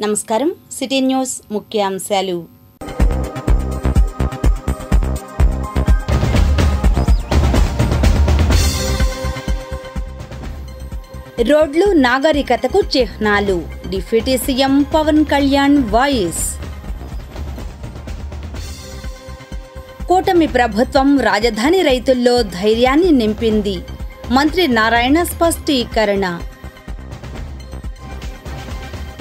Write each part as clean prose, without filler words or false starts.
నమస్కారం city news ముఖ్యాంశాలు. రోడ్లు నాగరికతకు చిహ్నాలు. Deputy CM Pawan Kalyan voice. కూటమి ప్రభుత్వం రాజధాని రైతుల్లో ధైర్యాన్ని నింపింది. మంత్రి నారాయణ స్పష్టీకరణ.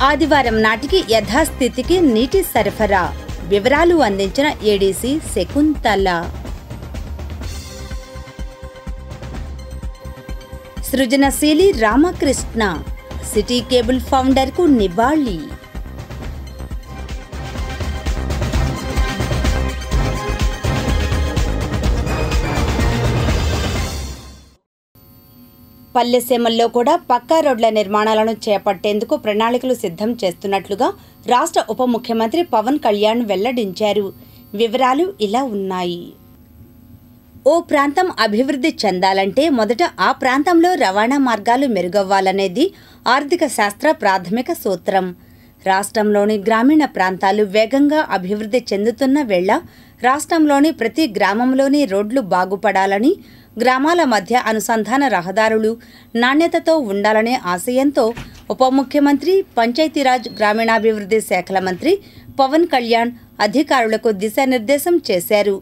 ఆదివారం నాటికి యథాస్థితికి నీటి సరఫరా వివరాలు అందించిన ఏడీసీ శకుంతల. సృజనశీలి రామకృష్ణ సిటీ కేబుల్ ఫౌండర్కు నివాళి. పల్లెసీమల్లో కూడా పక్కా రోడ్ల నిర్మాణాలను చేపట్టేందుకు ప్రణాళికలు సిద్ధం చేస్తున్నట్లుగా రాష్ట్ర ఉప ముఖ్యమంత్రి పవన్ కళ్యాణ్ వెల్లడించారు. వివరాలు ఇలా ఉన్నాయి. ఓ ప్రాంతం అభివృద్ధి చెందాలంటే మొదట ఆ ప్రాంతంలో రవాణా మార్గాలు మెరుగవ్వాలనేది ఆర్థిక శాస్త్ర ప్రాథమిక సూత్రం. రాష్ట్రంలోని గ్రామీణ ప్రాంతాలు వేగంగా అభివృద్ధి చెందుతున్న వేళ రాష్ట్రంలోని ప్రతి గ్రామంలోని రోడ్లు బాగుపడాలని, గ్రామాల మధ్య అనుసంధాన రహదారులు నాణ్యతతో ఉండాలనే ఆశయంతో ఉప ముఖ్యమంత్రి, పంచాయతీరాజ్ గ్రామీణాభివృద్ధి శాఖల మంత్రి పవన్ కళ్యాణ్ అధికారులకు దిశానిర్దేశం చేశారు.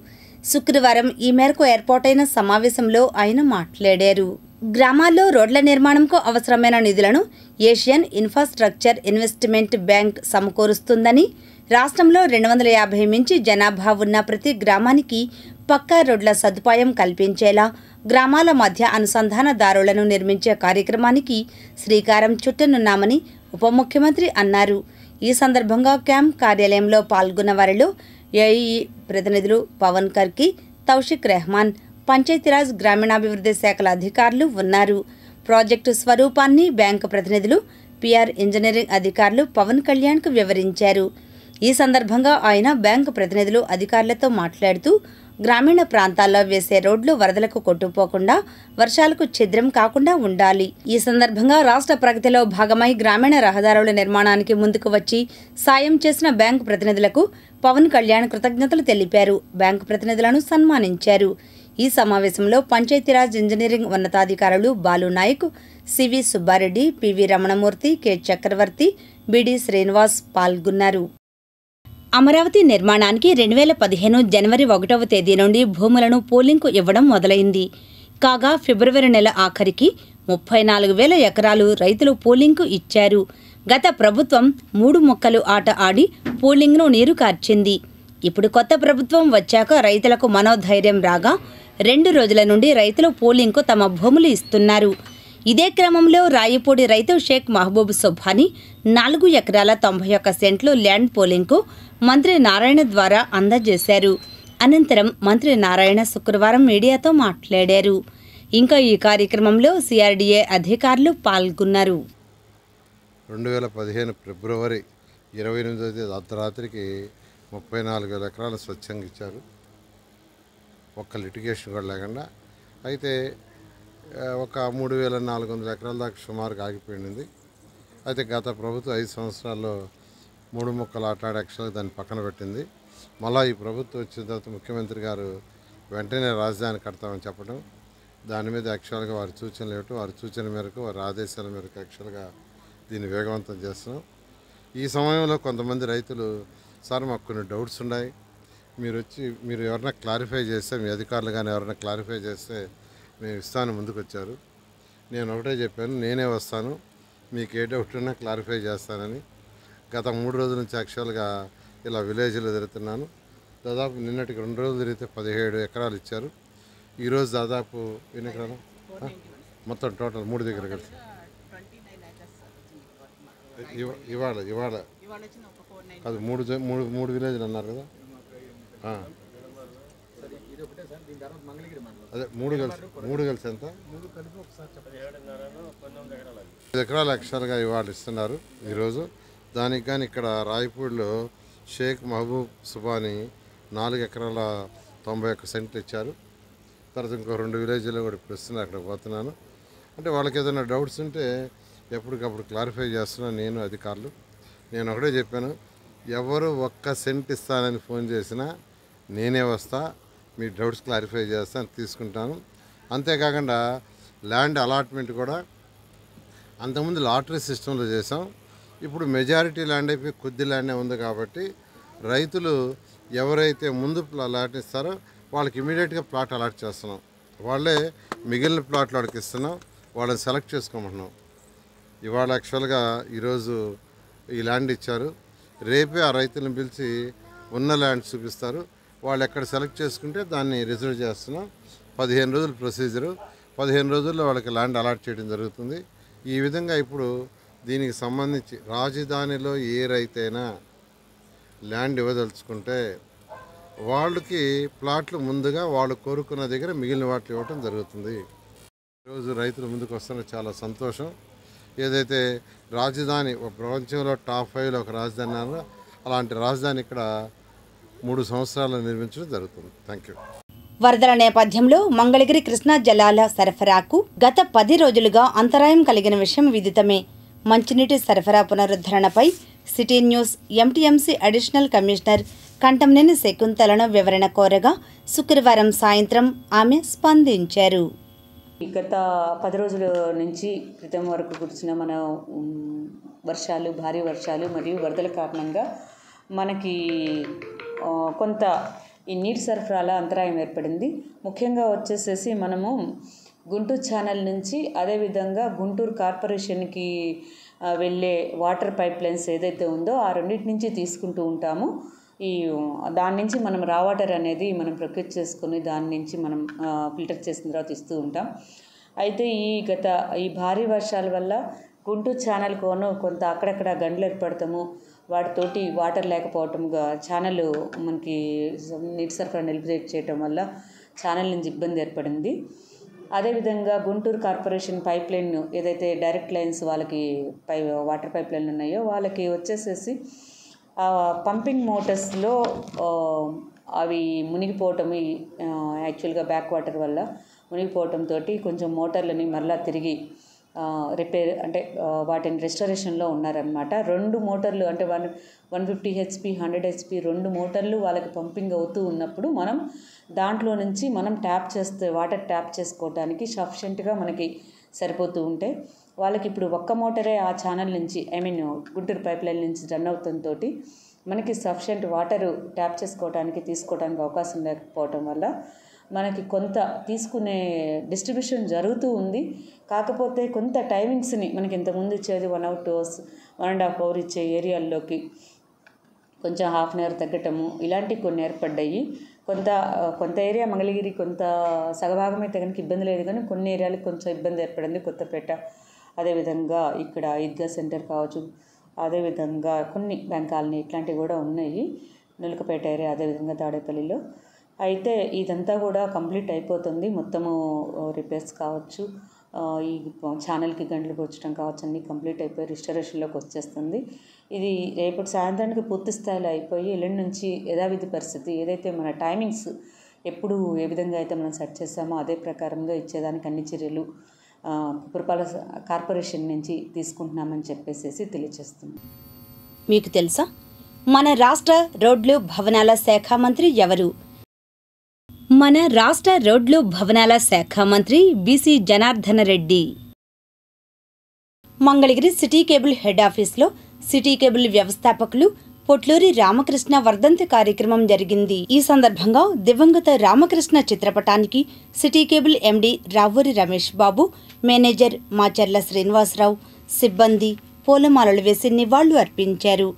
శుక్రవారం ఈ మేరకు ఏర్పాటైన సమావేశంలో ఆయన మాట్లాడారు. గ్రామాల్లో రోడ్ల నిర్మాణంకు అవసరమైన నిధులను ఏషియన్ ఇన్ఫ్రాస్ట్రక్చర్ ఇన్వెస్ట్మెంట్ బ్యాంక్ సమకూరుస్తుందని, రాష్ట్రంలో 250 మించి జనాభా ఉన్న ప్రతి గ్రామానికి పక్కా రోడ్ల సదుపాయం కల్పించేలా గ్రామాల మధ్య అనుసంధాన దారులను నిర్మించే కార్యక్రమానికి శ్రీకారం చుట్టనున్నామని ఉప ముఖ్యమంత్రి అన్నారు. ఈ సందర్భంగా క్యాంప్ కార్యాలయంలో పాల్గొన్న వారిలో ఏఈ ప్రతినిధులు పవన్ కర్కి, తౌషిక్ రెహమాన్, పంచాయతీరాజ్ గ్రామీణాభివృద్ధి శాఖల అధికారులు ఉన్నారు. ప్రాజెక్టు స్వరూపాన్ని బ్యాంకు ప్రతినిధులు, పిఆర్ ఇంజనీరింగ్ అధికారులు పవన్ కళ్యాణ్కు వివరించారు. ఈ సందర్భంగా ఆయన బ్యాంకు ప్రతినిధులు అధికారులతో మాట్లాడుతూ గ్రామీణ ప్రాంతాల్లో వేసే రోడ్లు వరదలకు కొట్టుపోకుండా, వర్షాలకు ఛిద్రం కాకుండా ఉండాలి. ఈ సందర్భంగా రాష్ట్ర ప్రగతిలో భాగమై గ్రామీణ రహదారుల నిర్మాణానికి ముందుకు వచ్చి సాయం చేసిన బ్యాంకు ప్రతినిధులకు పవన్ కళ్యాణ్ కృతజ్ఞతలు తెలిపారు. బ్యాంకు ప్రతినిధులను సన్మానించారు. ఈ సమావేశంలో పంచాయతీరాజ్ ఇంజనీరింగ్ ఉన్నతాధికారులు Balu Naik, C V Subbareddy, P V Ramanamurthy, K Chakravarthy, B D Srinivas పాల్గొన్నారు. అమరావతి నిర్మాణానికి 2015 జనవరి 1వ తేదీ నుండి భూములను పోలింగ్కు ఇవ్వడం మొదలైంది. కాగా ఫిబ్రవరి నెల ఆఖరికి 34,000 ఎకరాలు రైతులు పోలింగ్కు ఇచ్చారు. గత ప్రభుత్వం 3 ముక్కలు ఆట ఆడి పోలింగ్ను నీరు కార్చింది. ఇప్పుడు కొత్త ప్రభుత్వం వచ్చాక రైతులకు మనోధైర్యం రాగా 2 రోజుల నుండి రైతులు పోలింగ్కు తమ భూములు ఇస్తున్నారు. ఇదే క్రమంలో రాయపూడి రైతు షేక్ మహబూబ్ సుబ్హానీ 4 ఎకరాల 91 సెంట్లు ల్యాండ్ పోలింగ్కు మంత్రి నారాయణ ద్వారా అందజేశారు. అనంతరం మంత్రి నారాయణ శుక్రవారం మీడియాతో మాట్లాడారు. ఇంకా ఈ కార్యక్రమంలో సిఆర్డీఏ అధికారులు పాల్గొన్నారు. 2015 ఫిబ్రవరి 28వ తేదీ అర్ధరాత్రికి 34,000 ఎకరాలు స్వచ్ఛంగా ఇచ్చారు, ఒక్క లిటిగేషన్ కూడా లేకుండా. అయితే ఒక 3,400 ఎకరాల దాకా సుమారుగా ఆగిపోయింది. అయితే గత ప్రభుత్వం 5 సంవత్సరాల్లో 3 ముక్కలు ఆటాడే యాక్చువల్గా దాన్ని పక్కన పెట్టింది. మళ్ళీ ఈ ప్రభుత్వం వచ్చిన తర్వాత ముఖ్యమంత్రి గారు వెంటనే రాజధాని కడతామని చెప్పడం, దాని మీద యాక్చువల్గా వారి సూచనలు ఇవ్వటం, వారి సూచన మేరకు, వారి ఆదేశాల మేరకు యాక్చువల్గా దీన్ని వేగవంతం చేస్తున్నాం. ఈ సమయంలో కొంతమంది రైతులు, సార్ మాకు కొన్ని డౌట్స్ ఉన్నాయి, మీరు ఎవరైనా క్లారిఫై చేస్తే, మీ అధికారులు కానీ ఎవరైనా క్లారిఫై చేస్తే మేము ఇస్తాను ముందుకు వచ్చారు. నేను ఒకటే చెప్పాను, నేనే వస్తాను, మీకు ఏ డౌట్ ఉన్నా క్లారిఫై చేస్తానని. గత 3 రోజుల నుంచి యాక్చువల్గా ఇలా విలేజ్లో తిరుగుతున్నాను. దాదాపు నిన్నటికి 2 రోజులు తిరిగితే 17 ఎకరాలు ఇచ్చారు. ఈరోజు దాదాపు ఎన్ని ఎకరాలు మొత్తం టోటల్ 3 దగ్గర కలిసి ఇవాళ కాదు 3 విలేజ్లు అన్నారు కదా, అదే 3 కలిసి ఎంత 5 ఎకరాలు యాక్చువల్గా ఇవాళ ఇస్తున్నారు ఈరోజు. దానికి కానీ ఇక్కడ రాయపూడిలో షేక్ మహబూబ్ సుబానీ 4 ఎకరాల 91 సెంట్లు ఇచ్చారు. తర్వాత ఇంకో 2 విలేజ్లో కూడా ఇప్పుడు ఇస్తున్నారు, అక్కడ పోతున్నాను. అంటే వాళ్ళకి ఏదైనా డౌట్స్ ఉంటే ఎప్పటికప్పుడు క్లారిఫై చేస్తున్నాను నేను, అధికారులు. నేను ఒకటే చెప్పాను, ఎవరు ఒక్క సెంట్ ఇస్తానని ఫోన్ చేసినా నేనే వస్తా, మీ డౌట్స్ క్లారిఫై చేస్తాను, తీసుకుంటాను. అంతేకాకుండా ల్యాండ్ అలాట్మెంట్ కూడా అంతకుముందు లాటరీ సిస్టంలో చేసాం. ఇప్పుడు మెజారిటీ ల్యాండ్ అయిపోయి కొద్ది ల్యాండే ఉంది కాబట్టి రైతులు ఎవరైతే ముందు ప్లాట్ ఇస్తారో వాళ్ళకి ఇమీడియట్గా ప్లాట్ అలాట్ చేస్తున్నాం. వాళ్ళే మిగిలిన ప్లాట్లు వాళ్ళకి ఇస్తున్నాం, వాళ్ళని సెలెక్ట్ చేసుకోమంటున్నాం. ఇవాళ యాక్చువల్గా ఈరోజు ఈ ల్యాండ్ ఇచ్చారు, రేపే ఆ రైతులను పిలిచి ఉన్న ల్యాండ్ చూపిస్తారు. వాళ్ళు ఎక్కడ సెలెక్ట్ చేసుకుంటే దాన్ని రిజర్వ్ చేస్తున్నాం. 15 రోజుల ప్రొసీజరు, 15 రోజుల్లో వాళ్ళకి ల్యాండ్ అలాట్ చేయడం జరుగుతుంది. ఈ విధంగా ఇప్పుడు దీనికి సంబంధించి రాజధానిలో ఏ రైతైనా ల్యాండ్ ఇవ్వదలుచుకుంటే వాళ్ళకి ప్లాట్లు ముందుగా వాళ్ళు కోరుకున్న దగ్గర మిగిలిన వాటిని ఇవ్వటం జరుగుతుంది. ఈరోజు రైతులు ముందుకు వస్తున్న చాలా సంతోషం. ఏదైతే రాజధాని ప్రపంచంలో టాప్ 5లో ఒక రాజధాని అన్నారో అలాంటి రాజధాని ఇక్కడ 3 సంవత్సరాలు నిర్మించడం జరుగుతుంది. Thank you. వరదల నేపథ్యంలో మంగళగిరి కృష్ణా జలాల సరఫరాకు గత 10 రోజులుగా అంతరాయం కలిగిన విషయం విదితమే. మంచినీటి సరఫరా పునరుద్ధరణపై City News MTMC additional commissioner Kantamneni శకుంతలను వివరణ కోరగా శుక్రవారం సాయంత్రం ఆమె స్పందించారు. గత 10 రోజుల నుంచి క్రితం వరకు కురిసిన మన వర్షాలు, భారీ వర్షాలు మరియు వరదల కారణంగా మనకి కొంత ఈ నీటి సరఫరాల అంతరాయం ఏర్పడింది. ముఖ్యంగా వచ్చేసేసి మనము గుంటూరు ఛానల్ నుంచి అదేవిధంగా గుంటూరు కార్పొరేషన్కి వెళ్ళే వాటర్ పైప్ లైన్స్ ఏదైతే ఉందో ఆ రెండింటి నుంచి తీసుకుంటూ ఉంటాము. దాని నుంచి మనం రా వాటర్ అనేది మనం ప్రొక్యూర్ చేసుకొని దాని నుంచి మనం ఫిల్టర్ చేసిన తర్వాత ఇస్తూ ఉంటాం. అయితే ఈ భారీ వర్షాల వల్ల గుంటూరు ఛానల్ కొంత అక్కడక్కడ గంటలు ఏర్పడతాము, వాటితోటి వాటర్ లేకపోవటంగా ఛానల్ మనకి నీటి సరఫరా నిలిపివేట్ చేయటం వల్ల ఛానల్ నుంచి ఇబ్బంది ఏర్పడింది. అదేవిధంగా గుంటూరు కార్పొరేషన్ పైప్ లైన్ ఏదైతే డైరెక్ట్ లైన్స్ వాళ్ళకి వాటర్ పైప్ లైన్లు ఉన్నాయో వాళ్ళకి వచ్చేసేసి పంపింగ్ మోటార్స్లో అవి మునిగిపోవటం, యాక్చువల్గా బ్యాక్ వాటర్ వల్ల మునిగిపోవటంతో కొంచెం మోటార్లని మరలా తిరిగి రిపేర్ అంటే వాటిని రెస్టరేషన్లో ఉన్నారనమాట. 2 మోటార్లు అంటే 150 HP 100 HP 2 మోటార్లు వాళ్ళకి పంపింగ్ అవుతూ ఉన్నప్పుడు మనం దాంట్లో నుంచి మనం వాటర్ ట్యాప్ చేసుకోవడానికి సఫిషియెంట్గా మనకి సరిపోతూ ఉంటే వాళ్ళకి ఇప్పుడు ఒక్క మోటరే ఆ ఛానల్ నుంచి గుంటూరు పైప్ లైన్ నుంచి రన్ అవుతుంతో మనకి సఫిషియెంట్ వాటరు ట్యాప్ తీసుకోవడానికి అవకాశం లేకపోవటం వల్ల మనకి కొంత తీసుకునే డిస్ట్రిబ్యూషన్ జరుగుతూ ఉంది. కాకపోతే కొంత టైమింగ్స్ని మనకి ఇంతకుముందు ఇచ్చేది 1 hour 2 hours 1.5 hour ఇచ్చే ఏరియాల్లోకి కొంచెం హాఫ్ అన్ అవర్ తగ్గటము ఇలాంటివి కొన్ని ఏర్పడ్డాయి. కొంత ఏరియా మంగళగిరి కొంత సగభాగం అయితే కనుక ఇబ్బంది లేదు, కానీ కొన్ని ఏరియాలకు కొంచెం ఇబ్బంది ఏర్పడింది. కొత్తపేట, అదేవిధంగా ఇక్కడ ఈద్గా సెంటర్ కావచ్చు, అదేవిధంగా కొన్ని బ్యాంక్ కాలనీ ఇట్లాంటివి కూడా ఉన్నాయి. నులకపేట ఏరియా, అదేవిధంగా తాడేపల్లిలో. అయితే ఇదంతా కూడా కంప్లీట్ అయిపోతుంది. మొత్తము రిపేర్స్ కావచ్చు, ఈ ఛానల్కి గంటలు కూర్చడం కావచ్చు, అన్నీ కంప్లీట్ అయిపోయి రిస్టరేషన్లోకి వచ్చేస్తుంది. ఇది రేపటి సాయంత్రానికి పూర్తి స్థాయిలో అయిపోయి ఎల్లుండి నుంచి యథావిధి పరిస్థితి ఏదైతే మన టైమింగ్స్ ఎప్పుడు ఏ విధంగా అయితే మనం సెట్ చేస్తామో అదే ప్రకారంగా ఇచ్చేదానికి అన్ని చర్యలు పురపాలక కార్పొరేషన్ నుంచి తీసుకుంటున్నామని చెప్పేసి తెలియజేస్తుంది. మీకు తెలుసా, మన రాష్ట్ర రోడ్లు భవనాల శాఖ మంత్రి ఎవరు? మన రాష్ట్ర రోడ్లు భవనాల శాఖ మంత్రి BC Janardhana Reddy. Mangalagiri city cable head ఆఫీస్లో సిటీ కేబుల్ వ్యవస్థాపకులు పొట్లూరి రామకృష్ణ వర్ధంతి కార్యక్రమం జరిగింది. ఈ సందర్భంగా దివంగత రామకృష్ణ చిత్రపటానికి City Cable MD Ravuri Ramesh Babu, manager Macherla Srinivasa Rao, సిబ్బంది పూలమాలలు వేసి నివాళులు అర్పించారు.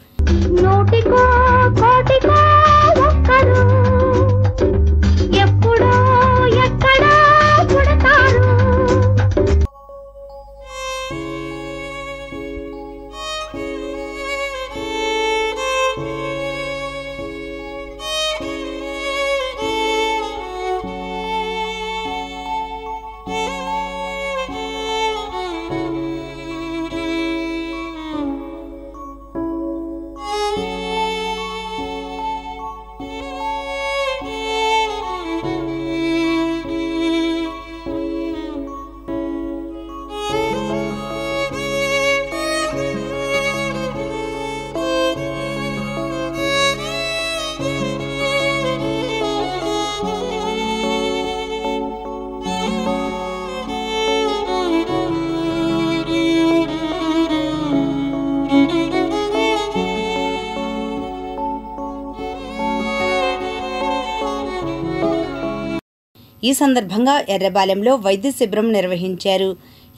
ఈ సందర్భంగా ఎర్రబాలెంలో వైద్య శిబిరం నిర్వహించారు.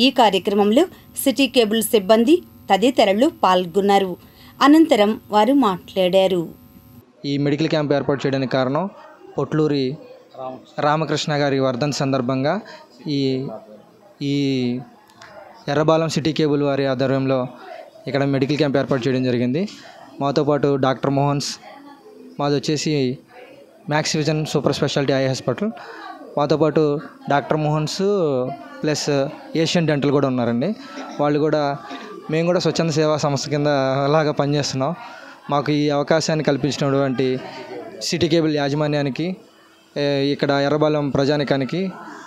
ఈ కార్యక్రమంలో సిటీ కేబుల్ సిబ్బంది తదితరులు పాల్గొన్నారు. అనంతరం వారు మాట్లాడారు. ఈ మెడికల్ క్యాంప్ ఏర్పాటు చేయడానికి కారణం పొట్లూరి రామకృష్ణ గారి వర్ధంతి సందర్భంగా ఈ ఎర్రబాలెం సిటీ కేబుల్ వారి ఆధ్వర్యంలో ఇక్కడ మెడికల్ క్యాంప్ ఏర్పాటు చేయడం జరిగింది. మాతో పాటు డాక్టర్ మోహన్స్, మాది వచ్చేసి max vision super speciality eye hospital, మాతో పాటు doctor Mohan's plus Asian dental కూడా ఉన్నారండి. మేము కూడా స్వచ్ఛంద సేవా సంస్థ కింద అలాగా పనిచేస్తున్నాం. మాకు ఈ అవకాశాన్ని కల్పించినటువంటి సిటీ కేబుల్ యాజమాన్యానికి, ఇక్కడ ఎర్రబాలెం ప్రజానికానికి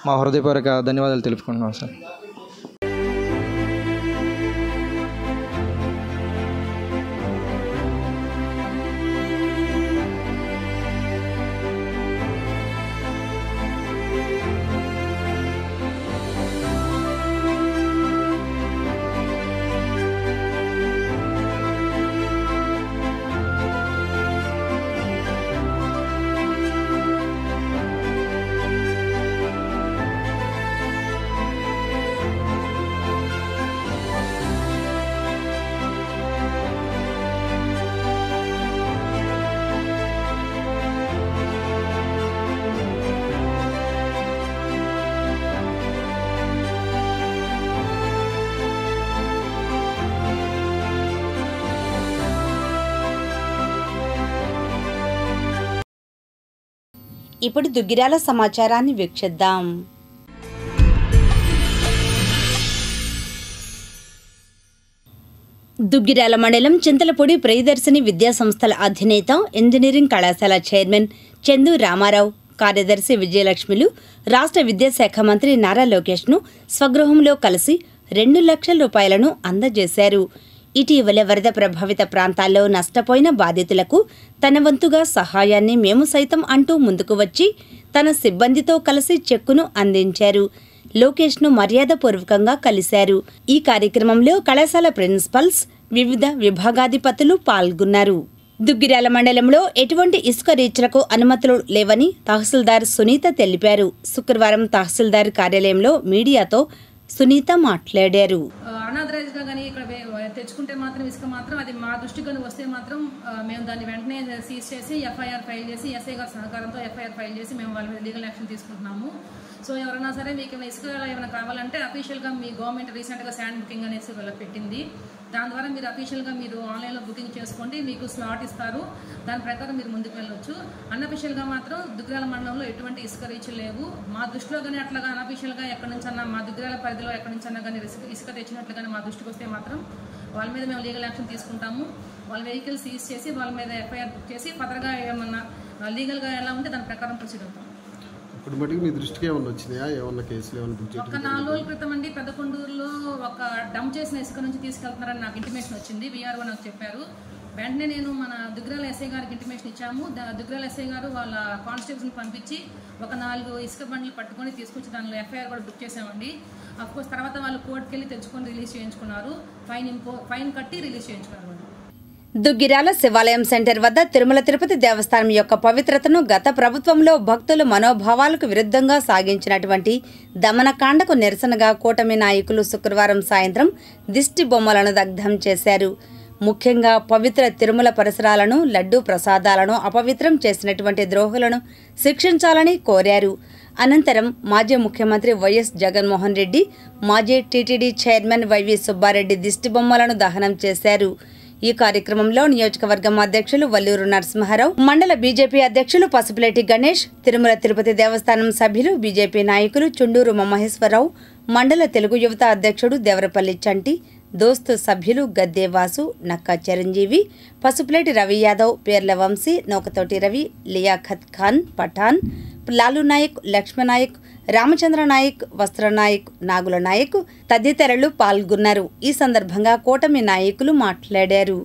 మా హృదయపూర్వక ధన్యవాదాలు తెలుపుకుంటున్నాం సార్. ఇప్పుడు దుగ్గిరాల సమాచారాన్ని వీక్షిద్దాం. దుగ్గిరాల మండలం చింతలపూడి ప్రియదర్శిని విద్యా సంస్థల అధినేత, ఇంజనీరింగ్ కళాశాల చైర్మన్ చందు రామారావు, కార్యదర్శి విజయలక్ష్మిలు రాష్ట్ర విద్యాశాఖ మంత్రి నారా లోకేష్ను స్వగృహంలో కలిసి 2 లక్షల రూపాయలను అందజేశారు. ఇటీవల వరద ప్రభావిత ప్రాంతాల్లో నష్టపోయిన బాధితులకు తన వంతుగా సహాయాన్ని మేము సైతం అంటూ ముందుకు వచ్చి తన సిబ్బందితో కలిసి చెక్కును అందించారు. లోకేష్ను మర్యాదపూర్వకంగా కలిశారు. ఈ కార్యక్రమంలో కళాశాల ప్రిన్సిపల్స్, వివిధ విభాగాధిపతులు పాల్గొన్నారు. దుగ్గిరాల మండలంలో ఎటువంటి ఇసుక రీచ్లకు అనుమతులు లేవని తహసీల్దార్ సునీత తెలిపారు. శుక్రవారం తహసీల్దార్ కార్యాలయంలో మీడియాతో సునీత మాట్లాడారు. అనాథరైజ్గా కానీ ఇక్కడ తెచ్చుకుంటే మాత్రం ఇసుక మాత్రం అది మా దృష్టికి వస్తే మాత్రం మేము దాన్ని వెంటనే సీజ్ చేసి ఎఫ్ఐఆర్ ఫైల్ చేసి ఎస్ఐ గారి సహకారంతో ఎఫ్ఐఆర్ ఫైల్ చేసి మేము వాళ్ళ మీద లీగల్ యాక్షన్ తీసుకుంటున్నాము. సో ఎవరైనా సరే మీకు ఇసుక ఏమైనా కావాలంటే అఫీషియల్గా మీ గవర్నమెంట్ రీసెంట్గా శాండ్ బుకింగ్ అనేసి వాళ్ళకి పెట్టింది. దాని ద్వారా మీరు అఫీషియల్గా మీరు ఆన్లైన్లో బుకింగ్ చేసుకోండి, మీకు స్లాట్ ఇస్తారు. దాని ప్రకారం మీరు ముందుకు వెళ్ళొచ్చు. అన్అఫీషియల్గా మాత్రం దుగ్గిరాల మండలంలో ఎటువంటి ఇసుక రీచ్లు లేవు. మా దృష్టిలో కానీ అట్లాగా అన్అఫీషియల్గా ఎక్కడి నుంచి అన్నా మా దుగ్గిరాల పరిధిలో ఎక్కడి నుంచి అన్నా కానీ ఇసుక తెచ్చినట్లు కానీ మా దృష్టికి వస్తే మాత్రం వాళ్ళ మీద మేము లీగల్ యాక్షన్ తీసుకుంటాము. వాళ్ళ వెహికల్ సీజ్ చేసి వాళ్ళ మీద ఎఫ్ఐఆర్ బుక్ చేసి ఫర్దర్గా ఏమన్నా లీగల్గా ఎలా ఉంటే దాని ప్రకారం ప్రొసీడ్ అవుతాం. ఇప్పుడు మటుకు మీ దృష్టికి ఏమన్నా వచ్చినాయా? ఏమన్నా కేసులు ఏమన్నా బుక్ చేయడం? ఒక 4 రోజుల క్రితం అండి పెద్దకొండూరులో ఒక డంప్ చేసిన ఇసుక నుంచి తీసుకెళ్తున్నారని నాకు ఇంటిమేషన్ వచ్చింది. వీఆర్ఓ నాకు చెప్పారు. వెంటనే నేను మన దుగ్గిరాల ఎస్ఐ గారికి ఇంటిమేషన్ ఇచ్చాము. దుగ్గిరాల ఎస్ఐ గారు వాళ్ళ కానిస్టేబుల్ని పంపించి ఒక 4 ఇసుక బండ్లు పట్టుకొని తీసుకొచ్చి దానిలో ఎఫ్ఐఆర్ కూడా బుక్ చేసామండి. అఫ్కోర్స్ తర్వాత వాళ్ళు కోర్టుకి వెళ్ళి తెచ్చుకొని రిలీజ్ చేయించుకున్నారు. ఫైన్ కట్టి రిలీజ్ చేయించుకున్నారు. దుగ్గిరాల శివాలయం సెంటర్ వద్ద తిరుమల తిరుపతి దేవస్థానం యొక్క పవిత్రతను గత ప్రభుత్వంలో భక్తుల మనోభావాలకు విరుద్ధంగా సాగించినటువంటి దమనకాండకు నిరసనగా కూటమి నాయకులు శుక్రవారం సాయంత్రం దిష్టి బొమ్మలను దగ్ధం చేశారు. ముఖ్యంగా పవిత్ర తిరుమల పరిసరాలను, లడ్డూ ప్రసాదాలను అపవిత్రం చేసినటువంటి ద్రోహులను శిక్షించాలని కోరారు. అనంతరం మాజీ ముఖ్యమంత్రి వైఎస్ జగన్మోహన్ రెడ్డి, మాజీ టీటీడీ చైర్మన్ వైవి సుబ్బారెడ్డి దిష్టి బొమ్మలను దహనం చేశారు. ఈ కార్యక్రమంలో నియోజకవర్గం అధ్యక్షులు వల్లూరు నరసింహారావు, మండల బీజేపీ అధ్యక్షులు పసుపులేటి గణేష్, తిరుమల తిరుపతి దేవస్థానం సభ్యులు, బీజేపీ నాయకులు చుండూరు మహేశ్వరరావు, మండల తెలుగు యువత అధ్యక్షుడు దేవరపల్లి చంటి, దోస్తు సభ్యులు గద్దేవాసు, నక్కా చిరంజీవి, పసుపులేటి రవి యాదవ్, పేర్ల వంశీ, నౌకతోటి రవి, లియాఖత్ ఖాన్, పఠాన్, లాలు నాయక్, లక్ష్మణనాయక్, రామచంద్ర నాయక్, వస్త్ర నాయక్, నాగుల నాయక్ తదితరులు పాల్గొన్నారు. ఈ సందర్భంగా కూటమి నాయకులు మాట్లాడారు.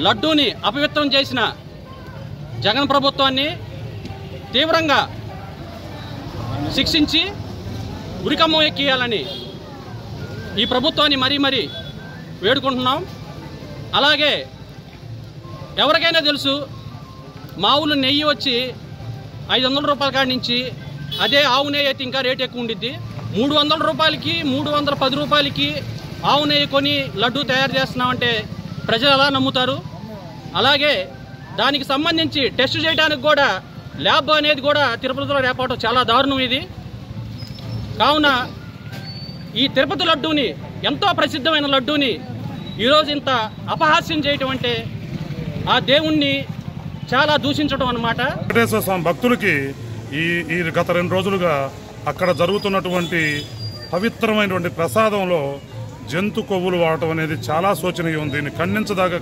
లడ్డూని అపవిత్రం చేసిన జగన్ ప్రభుత్వాన్ని తీవ్రంగా శిక్షించి ఉరికమ్మం ఎక్కియాలని ఈ ప్రభుత్వాన్ని మరీ వేడుకుంటున్నాం. అలాగే ఎవరికైనా తెలుసు, మా ఊళ్ళో నెయ్యి వచ్చి 500 రూపాయల కాడి నుంచి అదే ఆవు నెయ్యి అయితే ఇంకా రేట్ ఎక్కువ ఉండిద్ది. 300 రూపాయలకి 310 రూపాయలకి ఆవు నెయ్యి కొని లడ్డూ తయారు చేస్తున్నామంటే ప్రజలు ఎలా నమ్ముతారు? అలాగే దానికి సంబంధించి టెస్ట్ చేయడానికి కూడా ల్యాబ్ అనేది కూడా తిరుపతిలో రేపటం చాలా దారుణం ఇది. కావున ఈ తిరుపతి లడ్డూని, ఎంతో ప్రసిద్ధమైన లడ్డూని ఈరోజు ఇంత అపహాస్యం చేయటం అంటే ఆ దేవుణ్ణి చాలా దూషించడం అన్నమాట. వెంకటేశ్వర స్వామి భక్తులకి ఈ గత 2 రోజులుగా అక్కడ జరుగుతున్నటువంటి పవిత్రమైనటువంటి ప్రసాదంలో జంతు కొవ్వులు వాడటం అనేది చాలా శోచనీయం. దీన్ని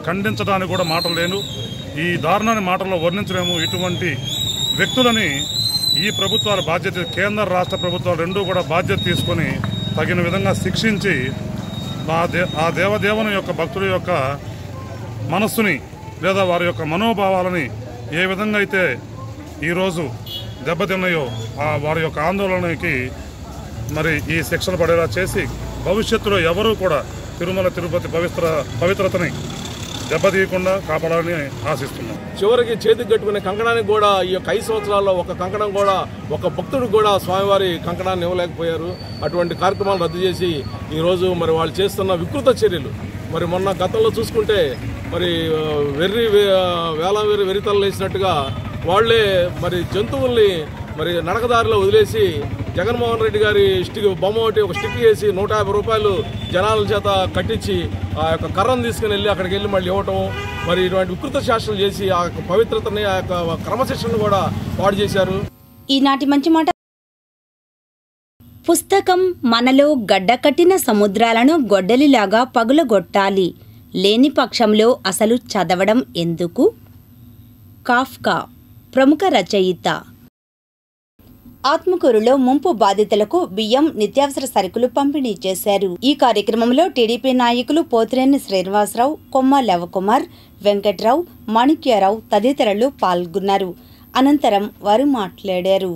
ఖండించడానికి కూడా మాటలు లేను. ఈ దారుణాన్ని మాటల్లో వర్ణించలేము. ఇటువంటి వ్యక్తులని ఈ ప్రభుత్వాల బాధ్యత, కేంద్ర రాష్ట్ర ప్రభుత్వాలు రెండూ కూడా బాధ్యత తీసుకొని తగిన విధంగా శిక్షించి ఆ దేవదేవుని యొక్క భక్తుల యొక్క మనస్సుని లేదా వారి యొక్క మనోభావాలని ఏ విధంగా అయితే ఈరోజు దెబ్బతిన్నాయో వారి యొక్క ఆందోళనకి మరి ఈ శిక్షలు పడేలా చేసి భవిష్యత్తులో ఎవరూ కూడా తిరుమల తిరుపతి పవిత్రతని దెబ్బతీయకుండా కాపాడాలని ఆశిస్తున్నాం. చివరికి చేతికి కట్టుకునే కంకణానికి కూడా ఈ యొక్క 5 సంవత్సరాల్లో ఒక కంకణం కూడా, ఒక భక్తుడికి కూడా స్వామివారి కంకణాన్ని ఇవ్వలేకపోయారు. అటువంటి కార్యక్రమాలు రద్దు చేసి ఈరోజు మరి వాళ్ళు చేస్తున్న వికృత చర్యలు, మరి మొన్న గతంలో చూసుకుంటే మరి వెరితలు వేసినట్టుగా వాళ్లే మరి జంతువుల్ని మరి నడకదారిలో వదిలేసి జగన్మోహన్ రెడ్డి గారి బొమ్మ ఒకటి ఒక స్టిక్ వేసి 150 రూపాయలు జనాల చేత కట్టించి ఆ యొక్క కర్రను తీసుకుని వెళ్ళి అక్కడికి వెళ్ళి మళ్ళీ ఇవ్వటం, మరి ఇటువంటి వికృత శాస్త్రాలు చేసి ఆ యొక్క పవిత్రతని, ఆ యొక్క క్రమశిక్షణను కూడా పాడు చేశారు. ఈనాటి మంచి మాట. పుస్తకం మనలో గడ్డకట్టిన సముద్రాలను గొడ్డలిలాగా పగులగొట్టాలి, లేని పక్షంలో అసలు చదవడం ఎందుకు? కాఫ్కా, ప్రముఖ రచయిత. ఆత్మకూరులో ముంపు బాధితులకు బియ్యం, నిత్యావసర సరుకులు పంపిణీ చేశారు. ఈ కార్యక్రమంలో టీడీపీ నాయకులు పోతినేని శ్రీనివాసరావు, కొమ్మ లవకుమార్, వెంకట్రావు, మాణిక్యారావు తదితరులు పాల్గొన్నారు. అనంతరం వారు మాట్లాడారు.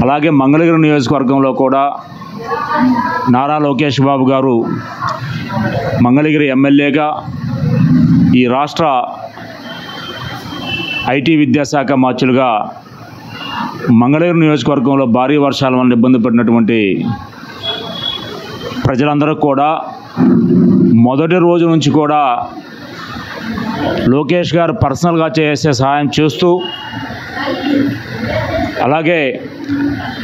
అలాగే మంగళగిరి నియోజకవర్గంలో కూడా నారా లోకేష్ బాబు గారు మంగళగిరి ఎమ్మెల్యేగా ఈ రాష్ట్ర ఐటీ విద్యాశాఖ మార్చులుగా మంగళగిరి నియోజకవర్గంలో భారీ వర్షాల వల్ల ఇబ్బంది పడినటువంటి ప్రజలందరూ కూడా మొదటి రోజు నుంచి కూడా లోకేష్ గారు పర్సనల్గా చేసే సహాయం చేస్తూ, అలాగే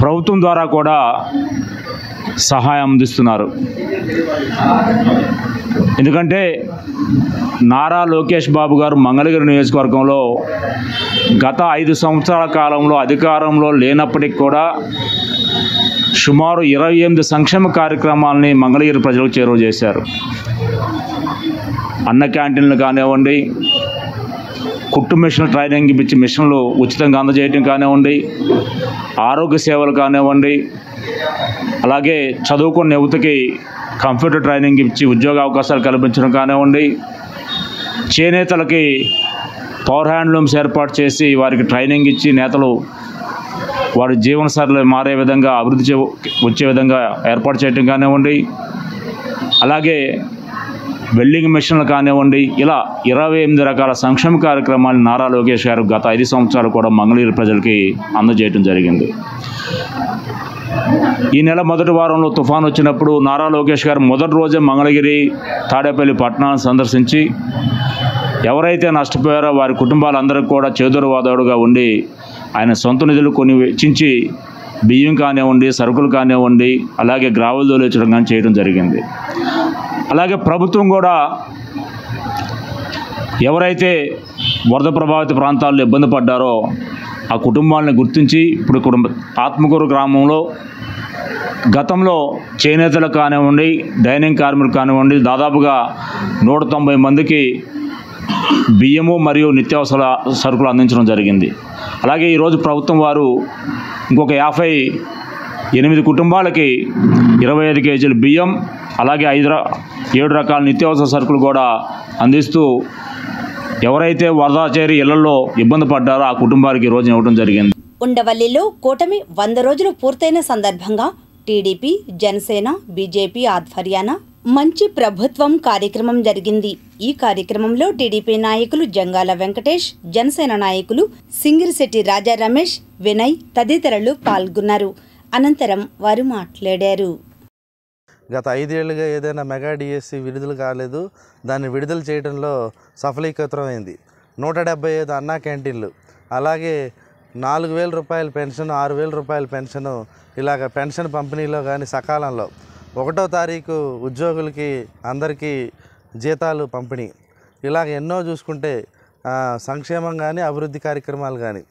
ప్రభుత్వం ద్వారా కూడా సహాయం అందిస్తున్నారు. ఎందుకంటే నారా లోకేష్ బాబు గారు మంగళగిరి నియోజకవర్గంలో గత 5 సంవత్సరాల కాలంలో అధికారంలో లేనప్పటికీ కూడా సుమారు 28 సంక్షేమ కార్యక్రమాలని మంగళగిరి ప్రజలకు చేరువ చేశారు. అన్న క్యాంటీన్లు కానివ్వండి, కుట్టు మిషన్ ట్రైనింగ్ ఇచ్చి మిషన్లు ఉచితంగా అందజేయడం కానివ్వండి, ఆరోగ్య సేవలు కానివ్వండి, అలాగే చదువుకున్న యువతకి కంప్యూటర్ ట్రైనింగ్ ఇచ్చి ఉద్యోగ అవకాశాలు కల్పించడం కానివ్వండి, చేనేతలకి పవర్ హ్యాండ్లూమ్స్ ఏర్పాటు చేసి వారికి ట్రైనింగ్ ఇచ్చి నేతలు వారి జీవనశైలి మారే విధంగా అభివృద్ధి వచ్చే విధంగా ఏర్పాటు చేయడం కానివ్వండి, అలాగే వెల్డింగ్ మిషన్లు కానివ్వండి, ఇలా 28 రకాల సంక్షేమ కార్యక్రమాలు నారా లోకేష్ గారు గత 5 సంవత్సరాలు కూడా మంగళగిరి ప్రజలకి అందజేయడం జరిగింది. ఈ నెల మొదటి వారంలో తుఫాను వచ్చినప్పుడు నారా లోకేష్ గారు మొదటి రోజే మంగళగిరి, తాడేపల్లి పట్టణాలను సందర్శించి ఎవరైతే నష్టపోయారో వారి కుటుంబాలందరికీ కూడా చేదోడువాదోడుగా ఉండి ఆయన సొంత నిధులు కొన్ని వెచ్చించి బియ్యం కానివ్వండి, సరుకులు కానివ్వండి, అలాగే గ్రావెల్ తోలించడం కానీ చేయడం జరిగింది. అలాగే ప్రభుత్వం కూడా ఎవరైతే వరద ప్రభావిత ప్రాంతాల్లో ఇబ్బంది పడ్డారో ఆ కుటుంబాలను గుర్తించి ఇప్పుడు ఆత్మకూరు గ్రామంలో గతంలో చేనేతలు కానివ్వండి, డైనింగ్ కార్మికులు కానివ్వండి, దాదాపుగా 190 మందికి బియ్యము మరియు నిత్యావసర సరుకులు అందించడం జరిగింది. అలాగే ఈరోజు ప్రభుత్వం వారు ఇంకొక 58 కుటుంబాలకి 25 కేజీల బియ్యం, అలాగే 7 రకాల నిత్యావసర సరుకులు కూడా అందిస్తూ ఎవరైతే వరద చేరి ఇళ్లలో ఇబ్బంది పడ్డారో ఆ కుటుంబానికి ఈ రోజు ఇవ్వడం జరిగింది. ఉండవల్లిలో కూటమి 100 రోజులు పూర్తయిన సందర్భంగా టీడీపీ, జనసేన, బీజేపీ ఆధ్వర్యాన మంచి ప్రభుత్వం కార్యక్రమం జరిగింది. ఈ కార్యక్రమంలో టీడీపీ నాయకులు జంగాల వెంకటేష్, జనసేన నాయకులు సింగిరిశెట్టి రాజా రమేష్, వినయ్ తదితరులు పాల్గొన్నారు. అనంతరం వారు మాట్లాడారు. గత 5 ఏళ్లుగా ఏదైనా మెగా డిఎస్సి విడుదల కాలేదు. దాన్ని విడుదల చేయడంలో సఫలీకృతమైంది. 175 అన్నా క్యాంటీన్లు, అలాగే 4,000 రూపాయల పెన్షన్, 6,000 రూపాయల పెన్షను, ఇలాగ పెన్షన్ పంపిణీలో కానీ సకాలంలో 1వ తారీఖు ఉద్యోగులకి అందరికీ జీతాలు పంపిణీ, ఇలాగ ఎన్నో చూసుకుంటే సంక్షేమం కానీ అభివృద్ధి కార్యక్రమాలు కానీ.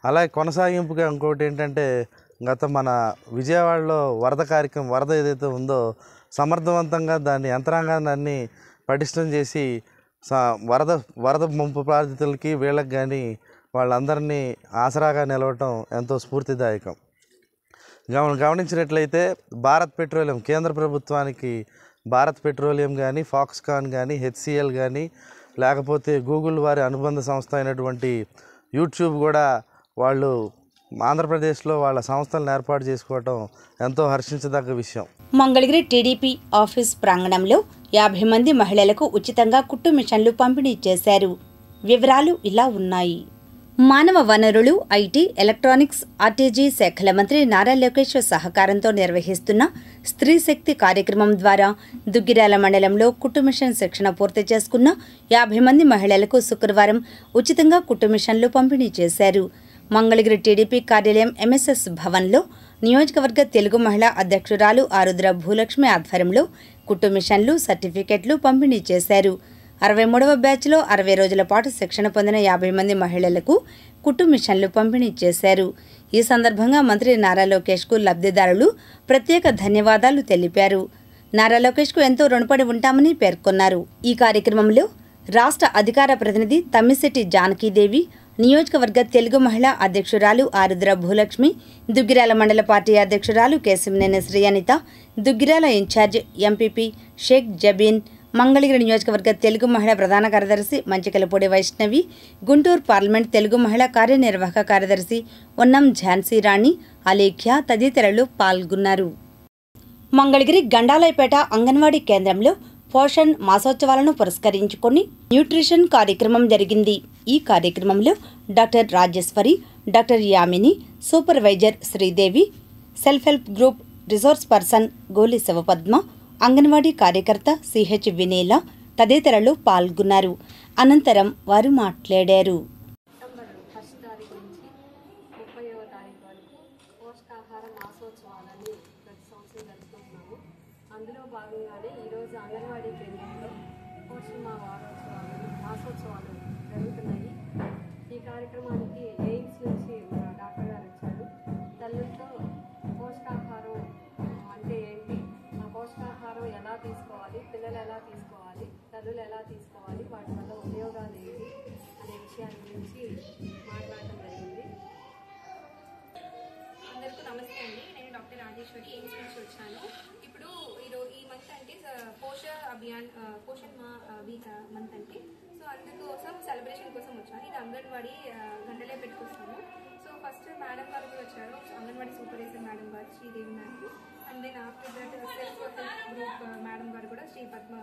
అలాగే కొనసాగింపుగా ఇంకోటి ఏంటంటే గత మన విజయవాడలో వరద ఏదైతే ఉందో సమర్థవంతంగా దాన్ని యంత్రాంగాన్ని అన్నీ పటిష్టం చేసి వరద ముంపు బాధితులకి వీళ్ళకి కానీ వాళ్ళందరినీ ఆసరాగా నిలవటం ఎంతో స్ఫూర్తిదాయకం. గమనించినట్లయితే భారత్ పెట్రోలియం, కేంద్ర ప్రభుత్వానికి భారత్ పెట్రోలియం కానీ, ఫాక్స్కాన్ కానీ, హెచ్సిఎల్ కానీ, లేకపోతే గూగుల్ వారి అనుబంధ సంస్థ అయినటువంటి యూట్యూబ్ కూడా వాళ్ళు ఆంధ్రప్రదేశ్లో వాళ్ళ సంస్థలను ఏర్పాటు చేసుకోవటం ఎంతో హర్షించదగ్గ విషయం. మంగళగిరి టీడీపీ ఆఫీస్ ప్రాంగణంలో 50 మంది మహిళలకు ఉచితంగా కుట్టు మిషన్లు పంపిణీ చేశారు. వివరాలు ఇలా ఉన్నాయి. మానవ వనరులు, ఐటీ, ఎలక్ట్రానిక్స్, ఆర్టీజీ శాఖల మంత్రి నారా లోకేష్ సహకారంతో నిర్వహిస్తున్న స్త్రీ శక్తి కార్యక్రమం ద్వారా దుగ్గిరాల మండలంలో కుట్టు మిషన్ శిక్షణ పూర్తి చేసుకున్న 50 మంది మహిళలకు శుక్రవారం ఉచితంగా కుట్టు మిషన్లు పంపిణీ చేశారు. మంగళగిరి టీడీపీ కార్యాలయం ఎంఎస్ఎస్ భవన్లో నియోజకవర్గ తెలుగు మహిళా అధ్యక్షురాలు ఆరుద్ర భూలక్ష్మి ఆధ్వర్యంలో కుట్టు మిషన్లు, సర్టిఫికెట్లు పంపిణీ చేశారు. 63వ బ్యాచ్లో 60 రోజుల పాటు శిక్షణ పొందిన 50 మంది మహిళలకు కుట్టు మిషన్లు పంపిణీ చేశారు. ఈ సందర్భంగా మంత్రి నారా లోకేష్కు లబ్ధిదారులు ప్రత్యేక ధన్యవాదాలు తెలిపారు. నారా లోకేష్కు ఎంతో రుణపడి ఉంటామని పేర్కొన్నారు. ఈ కార్యక్రమంలో రాష్ట్ర అధికార ప్రతినిధి తమ్మిశెట్టి జానకీదేవి, నియోజకవర్గ తెలుగు మహిళా అధ్యక్షురాలు ఆరుద్ర భూలక్ష్మి, దుగ్గిరాల మండల పార్టీ అధ్యక్షురాలు కేశంనేని శ్రీ అనిత, దుగ్గిరాల ఇన్ఛార్జ్ ఎంపీపీ షేక్ జబీన్, మంగళగిరి నియోజకవర్గ తెలుగు మహిళా ప్రధాన కార్యదర్శి మంచికలపూడి వైష్ణవి, గుంటూరు పార్లమెంట్ తెలుగు మహిళా కార్యనిర్వాహక కార్యదర్శి ఉన్నం ఝాన్సీ రాణి, అలేఖ్య తదితరులు పాల్గొన్నారు. మంగళగిరి గండాలయపేట అంగన్వాడీ కేంద్రంలో పోషణ్ మాసోత్సవాలను పురస్కరించుకొని న్యూట్రిషన్ కార్యక్రమం జరిగింది. ఈ కార్యక్రమంలో doctor Rajeshwari, doctor Yamini, supervisor Sridevi, self help group resource person గోలి శివపద్మ, అంగన్వాడీ కార్యకర్త సిహెచ్ వినేల తదితరులు పాల్గొన్నారు. అనంతరం వారు మాట్లాడారు. అందులో భాగంగానే ఈరోజు అంగన్వాడీ కేంద్రంలో పోషణ మాసోత్సవాలు జరుగుతున్నాయి. ఈ కార్యక్రమానికి ఎయిమ్స్ నుంచి డాక్టర్ గారు వచ్చారు. తల్లులతో పోషకాహారం అంటే ఏంటి, ఆ పోషకాహారం ఎలా తీసుకోవాలి, పిల్లలు ఎలా తీసుకోవాలి, తల్లులు ఎలా తీసుకోవాలి, వాటి వల్ల ఉపయోగాలు ఏంటి అనే విషయాల గురించి మాట్లాడటం జరిగింది. అందరికీ నమస్తే అండి. నేను డాక్టర్ రాజేశ్వరి, ఎయిమ్స్ నుంచి వచ్చాను. ఇప్పుడు ఈ మంత్ అంటే పోషణ్ మా వీక్ మంత్ అంటే, సో అందుకోసం సెలబ్రేషన్ కోసం వచ్చాను. ఇది అంగన్వాడీ గంటలే పెట్టుకొస్తాము. సో ఫస్ట్ మేడం గారు వచ్చారు, అంగన్వాడీ సూపర్వైజర్ మేడం గారు Sridevi madam, and then after that self help group madam గారు కూడా శివపద్మ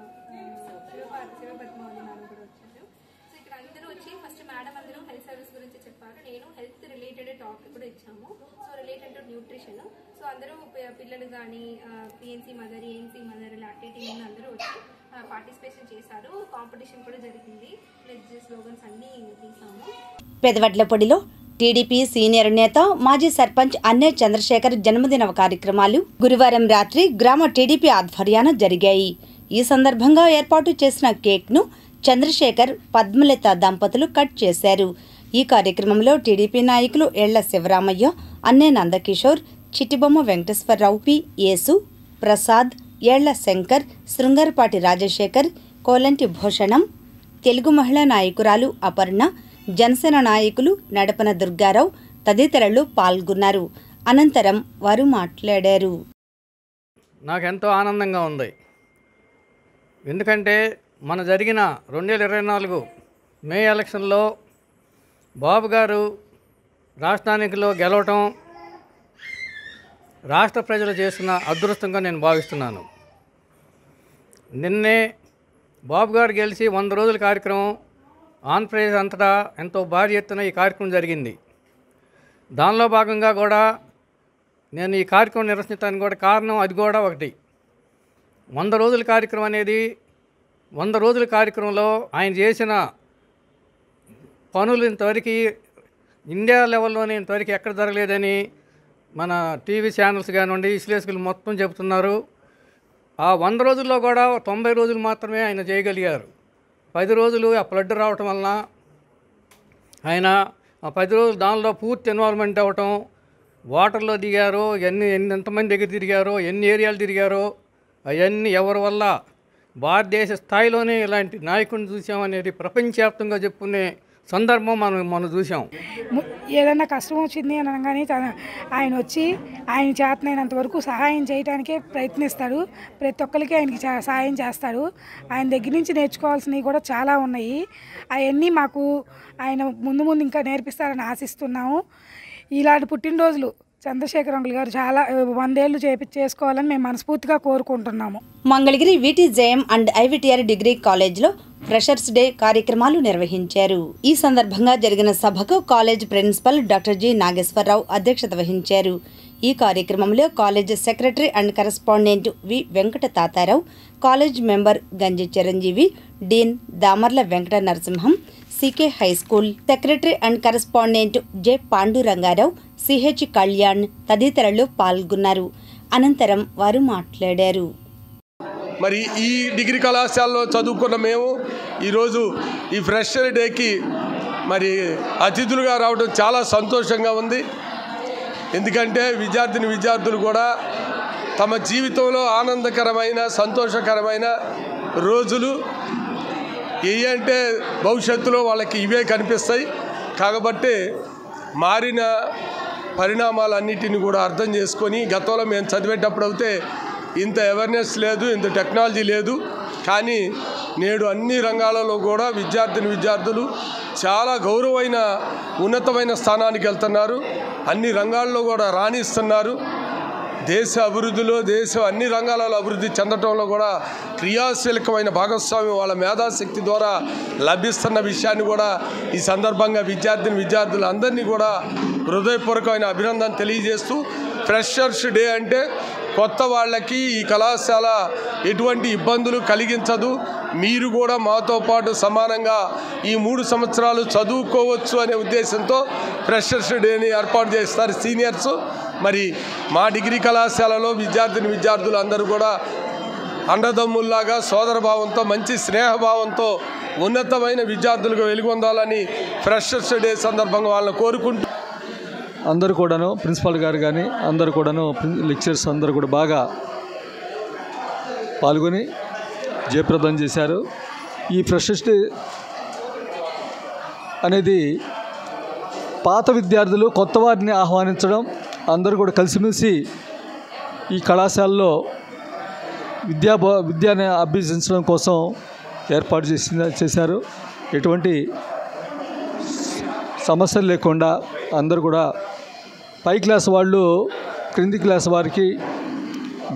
మేడం కూడా వచ్చారు. సో ఇక్కడ అందరూ వచ్చి ఫస్ట్ మేడం అందరూ హెల్త్ సర్వీస్ గురించి చెప్పారు. నేను హెల్త్ రిలేటెడ్ టాపిక్ కూడా ఇచ్చాము. So related to nutrition. So అందరూ పిల్లలు కానీ PNC mother, ANC mother, lactating అందరూ వచ్చి పార్టిసిపేషన్ చేశారు. కాంపిటీషన్ కూడా జరిగింది. ప్లెడ్జ్, స్లోగన్స్ అన్నీ తీసాము. పెదవడ్లపొడిలో టీడీపీ సీనియర్ నేత, మాజీ సర్పంచ్ అన్నే చంద్రశేఖర్ జన్మదిన కార్యక్రమాలు గురువారం రాత్రి గ్రామ టీడీపీ ఆధ్వర్యాన జరిగాయి. ఈ సందర్భంగా ఏర్పాటు చేసిన కేక్ను చంద్రశేఖర్, పద్మలత దంపతులు కట్ చేశారు. ఈ కార్యక్రమంలో టీడీపీ నాయకులు ఏళ్ల శివరామయ్య, అన్నే నందకిషోర్, చిట్టిబొమ్మ వెంకటేశ్వరరావు, పి యేసు, ప్రసాద్, ఏళ్ల శంకర్, శృంగారపాటి రాజశేఖర్, కోలంటి భూషణం, తెలుగు మహిళా నాయకురాలు అపర్ణ, జనసేన నాయకులు నడపన దుర్గారావు తదితరులు పాల్గొన్నారు. అనంతరం వారు మాట్లాడారు. నాకెంతో ఆనందంగా ఉంది. ఎందుకంటే మన జరిగిన 2024 మే ఎలక్షన్లో బాబు గారు రాష్ట్రానికిలో గెలవటం రాష్ట్ర ప్రజలు చేసిన అదృష్టంగా నేను భావిస్తున్నాను. నిన్నే బాబు గారు గెలిచి 100 రోజుల కార్యక్రమం ఆంధ్రప్రదేశ్ అంతటా ఎంతో భారీ ఎత్తున ఈ కార్యక్రమం జరిగింది. దానిలో భాగంగా కూడా నేను ఈ కార్యక్రమం నిర్వహించడానికి కూడా కారణం అది కూడా ఒకటి. 100 రోజుల కార్యక్రమం అనేది 100 రోజుల కార్యక్రమంలో ఆయన చేసిన పనులు ఇంతవరకు ఇండియా లెవెల్లోనే ఇంతవరకు ఎక్కడ జరగలేదని మన టీవీ ఛానల్స్ కానివ్వండి విశ్లేషకులు మొత్తం చెబుతున్నారు. ఆ 100 రోజుల్లో కూడా 90 రోజులు మాత్రమే ఆయన చేయగలిగారు. 10 రోజులు ఆ ఫ్లడ్ రావటం వలన ఆయన ఆ 10 రోజులు దానిలో పూర్తి ఇన్వాల్వ్మెంట్ అవ్వటం, వాటర్లో దిగారో ఎంతమంది దగ్గర తిరిగారో ఎన్ని ఏరియాలు తిరిగారో అవన్నీ ఎవరి వల్ల భారతదేశ స్థాయిలోనే ఇలాంటి నాయకుడిని చూసామనేది ప్రపంచవ్యాప్తంగా చెప్పుకునే సందర్భం మనం చూసాం. ఏదైనా కష్టం వచ్చింది అని అనగానే ఆయన వచ్చి ఆయన చేతనైనంత వరకు సహాయం చేయడానికే ప్రయత్నిస్తాడు. ప్రతి ఒక్కరికి ఆయనకి సహాయం చేస్తాడు. ఆయన దగ్గర నుంచి నేర్చుకోవాల్సినవి కూడా చాలా ఉన్నాయి. అవన్నీ మాకు ఆయన ముందు ముందు ఇంకా నేర్పిస్తారని ఆశిస్తున్నాము. ఇలాంటి పుట్టినరోజులు చంద్రశేఖర్ అంకుల్ గారు చాలా 100 ఏళ్ళు చేసుకోవాలని మేము మనస్ఫూర్తిగా కోరుకుంటున్నాము. Mangalagiri VTJM and IVTR degree కాలేజ్లో ఫ్రెషర్స్ డే కార్యక్రమాలు నిర్వహించారు. ఈ సందర్భంగా జరిగిన సభకు college principal doctor G Nageswara Rao అధ్యక్షత వహించారు. ఈ కార్యక్రమంలో college secretary and correspondent V Venkata Tata Rao, college member Ganji Chiranjeevi, dean Damarla Venkata Narasimham, CK high school secretary and correspondent J Panduranga Rao, CH Kalyan తదితరులు పాల్గొన్నారు. అనంతరం వారు మాట్లాడారు. మరి ఈ డిగ్రీ కళాశాలలో చదువుకున్న మేము ఈరోజు ఈ ఫ్రెషర్ డేకి మరి అతిథులుగా రావడం చాలా సంతోషంగా ఉంది. ఎందుకంటే విద్యార్థులు కూడా తమ జీవితంలో ఆనందకరమైన సంతోషకరమైన రోజులు అంటే భవిష్యత్తులో వాళ్ళకి ఇవే కనిపిస్తాయి. కాబట్టి మారిన పరిణామాలన్నిటిని కూడా అర్థం చేసుకొని, గతంలో మేము చదివేటప్పుడు అయితే ఇంత అవేర్నెస్ లేదు, ఇంత టెక్నాలజీ లేదు. కానీ నేడు అన్ని రంగాలలో కూడా విద్యార్థులు చాలా గౌరవమైన ఉన్నతమైన స్థానానికి వెళ్తున్నారు. అన్ని రంగాల్లో కూడా రాణిస్తున్నారు. దేశ అభివృద్ధిలో దేశం అన్ని రంగాలలో అభివృద్ధి చెందటంలో కూడా క్రియాశీలకమైన భాగస్వామ్యం వాళ్ళ మేధాశక్తి ద్వారా లభిస్తున్న విషయాన్ని కూడా ఈ సందర్భంగా విద్యార్థులు అందరినీ కూడా హృదయపూర్వకమైన అభినందన తెలియజేస్తూ, ఫ్రెషర్స్ డే అంటే కొత్త వాళ్ళకి ఈ కళాశాల ఎటువంటి ఇబ్బందులు కలిగించదు. మీరు కూడా మాతో పాటు సమానంగా ఈ 3 సంవత్సరాలు చదువుకోవచ్చు అనే ఉద్దేశంతో ఫ్రెషర్స్ డేని ఏర్పాటు చేస్తారు సీనియర్స్. మరి మా డిగ్రీ కళాశాలలో విద్యార్థులు అందరూ కూడా అండదమ్ముల్లాగా సోదరభావంతో మంచి స్నేహభావంతో ఉన్నతమైన విద్యార్థులుగా వెలుగొందాలని ఫ్రెషర్స్ డే సందర్భంగా వాళ్ళని కోరుకుంటూ, అందరూ కూడాను ప్రిన్సిపాల్ గారు కానీ అందరూ కూడాను లెక్చరర్స్ అందరూ కూడా బాగా పాల్గొని జయప్రదం చేశారు. ఈ ఫ్రెషర్స్ డే అనేది పాత విద్యార్థులు కొత్త వారిని ఆహ్వానించడం, అందరూ కూడా కలిసిమెలిసి ఈ కళాశాలలో విద్యను అభ్యసించడం కోసం ఏర్పాటు చేశారు. ఎటువంటి సమస్యలు లేకుండా అందరూ కూడా పై క్లాస్ వాళ్ళు క్రింది క్లాస్ వారికి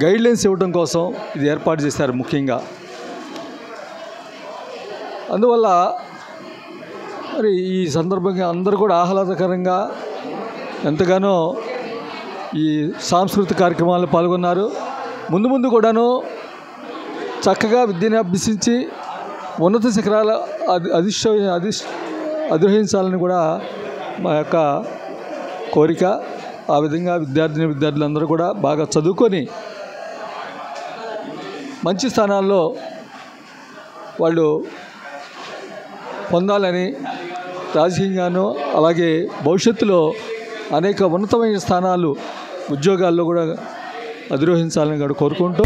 గైడ్లైన్స్ ఇవ్వడం కోసం ఇది ఏర్పాటు చేశారు ముఖ్యంగా. అందువల్ల మరి ఈ సందర్భంగా అందరూ కూడా ఆహ్లాదకరంగా ఎంతగానో ఈ సాంస్కృతిక కార్యక్రమాల్లో పాల్గొన్నారు. ముందు కూడాను చక్కగా విద్యను అభ్యసించి ఉన్నత శిఖరాల అధిరోహించాలని కూడా మా యొక్క కోరిక. ఆ విధంగా విద్యార్థులందరూ కూడా బాగా చదువుకొని మంచి స్థానాల్లో వాళ్ళు పొందాలని, రాజకీయంగాను అలాగే భవిష్యత్తులో అనేక ఉన్నతమైన స్థానాలు ఉద్యోగాల్లో కూడా అధిరోహించాలని కూడా కోరుకుంటూ